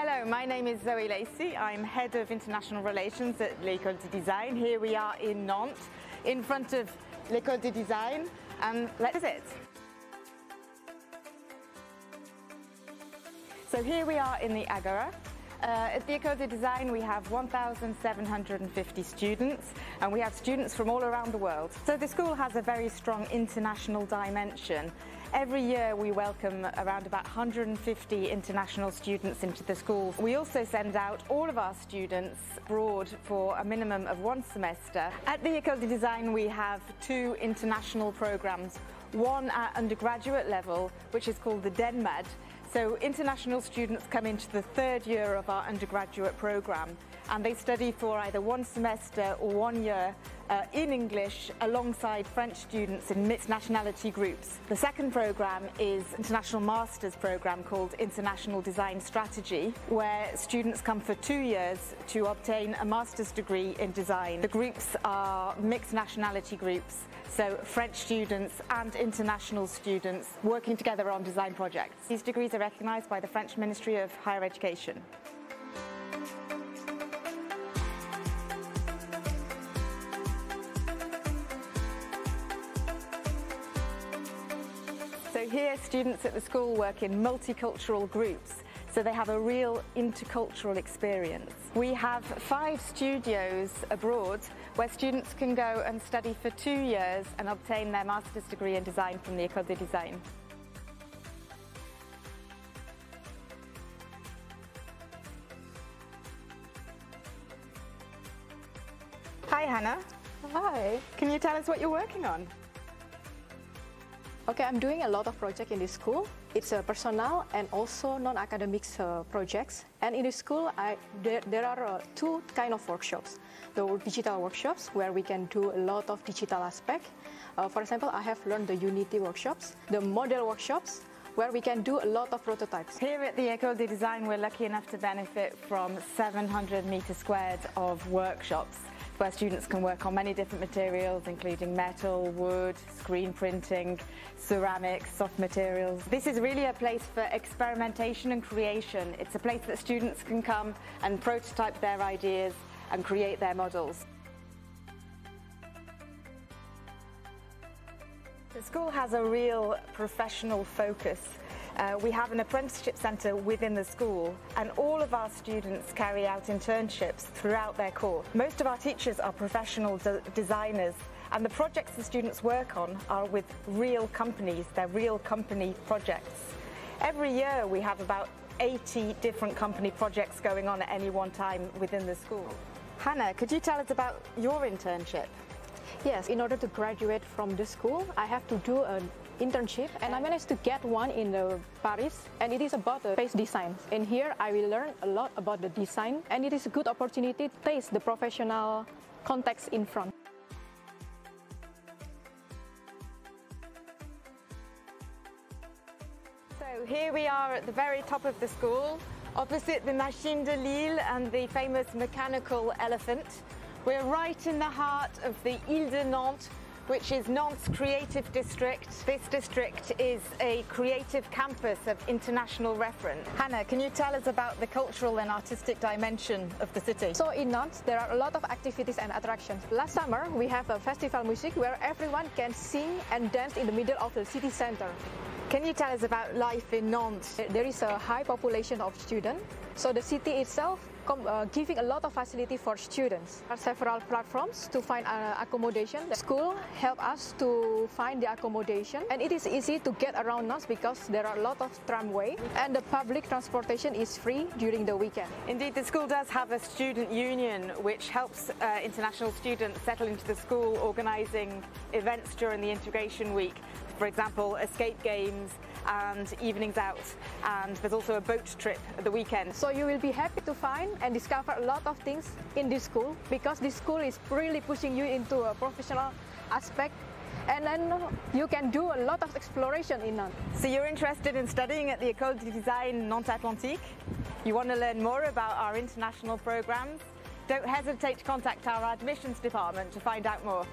Hello, my name is Zoe Lacey. I'm Head of International Relations at l'École de Design. Here we are in Nantes, in front of l'École de Design, and let's visit. So here we are in the Agora. At the École de Design we have 1,750 students, and we have students from all around the world. So the school has a very strong international dimension. Every year we welcome around about 150 international students into the school. We also send out all of our students abroad for a minimum of 1 semester. At the École de Design we have 2 international programs, one at undergraduate level, which is called the DENMAD. So international students come into the 3rd year of our undergraduate program, and they study for either 1 semester or 1 year in English alongside French students in mixed nationality groups. The second program is international master's program called International Design Strategy, where students come for 2 years to obtain a master's degree in design. The groups are mixed nationality groups, so French students and international students working together on design projects. These degrees are recognized by the French Ministry of Higher Education. So here students at the school work in multicultural groups, so they have a real intercultural experience. We have 5 studios abroad where students can go and study for 2 years and obtain their master's degree in design from the École de Design. Hi Hana. Hi. Can you tell us what you're working on? Okay, I'm doing a lot of projects in this school. It's personal and also non-academic projects. And in this school, there are 2 kind of workshops. The digital workshops, where we can do a lot of digital aspect. For example, I have learned the Unity workshops, the model workshops, where we can do a lot of prototypes. Here at the École de Design, we're lucky enough to benefit from 700 meters squared of workshops, where students can work on many different materials, including metal, wood, screen printing, ceramics, soft materials. This is really a place for experimentation and creation. It's a place that students can come and prototype their ideas and create their models. The school has a real professional focus. We have an apprenticeship centre within the school, and all of our students carry out internships throughout their course. Most of our teachers are professional designers, and the projects the students work on are with real companies. They're real company projects. Every year we have about 80 different company projects going on at any one time within the school. Hana, could you tell us about your internship? Yes, in order to graduate from the school, I have to do an internship, and I managed to get one in Paris, and it is about the face design. And here I will learn a lot about the design, and it is a good opportunity to taste the professional context in front. So here we are at the very top of the school, opposite the Machine de Lille and the famous mechanical elephant. We're right in the heart of the Ile de Nantes, which is Nantes' creative district. This district is a creative campus of international reference. Hana, can you tell us about the cultural and artistic dimension of the city? So in Nantes, there are a lot of activities and attractions. Last summer, we have a festival music where everyone can sing and dance in the middle of the city center. Can you tell us about life in Nantes? There is a high population of students, so the city itself giving a lot of facility for students. There are several platforms to find accommodation. The school help us to find the accommodation, and it is easy to get around Nantes because there are a lot of tramway, and the public transportation is free during the weekend. Indeed, the school does have a student union which helps international students settle into the school, organising events during the integration week. For example, escape games and evenings out, and there's also a boat trip at the weekend. So you will be happy to find and discover a lot of things in this school, because this school is really pushing you into a professional aspect, and then you can do a lot of exploration in Nantes. So you're interested in studying at the École de Design Nantes Atlantique? You want to learn more about our international programs? Don't hesitate to contact our admissions department to find out more.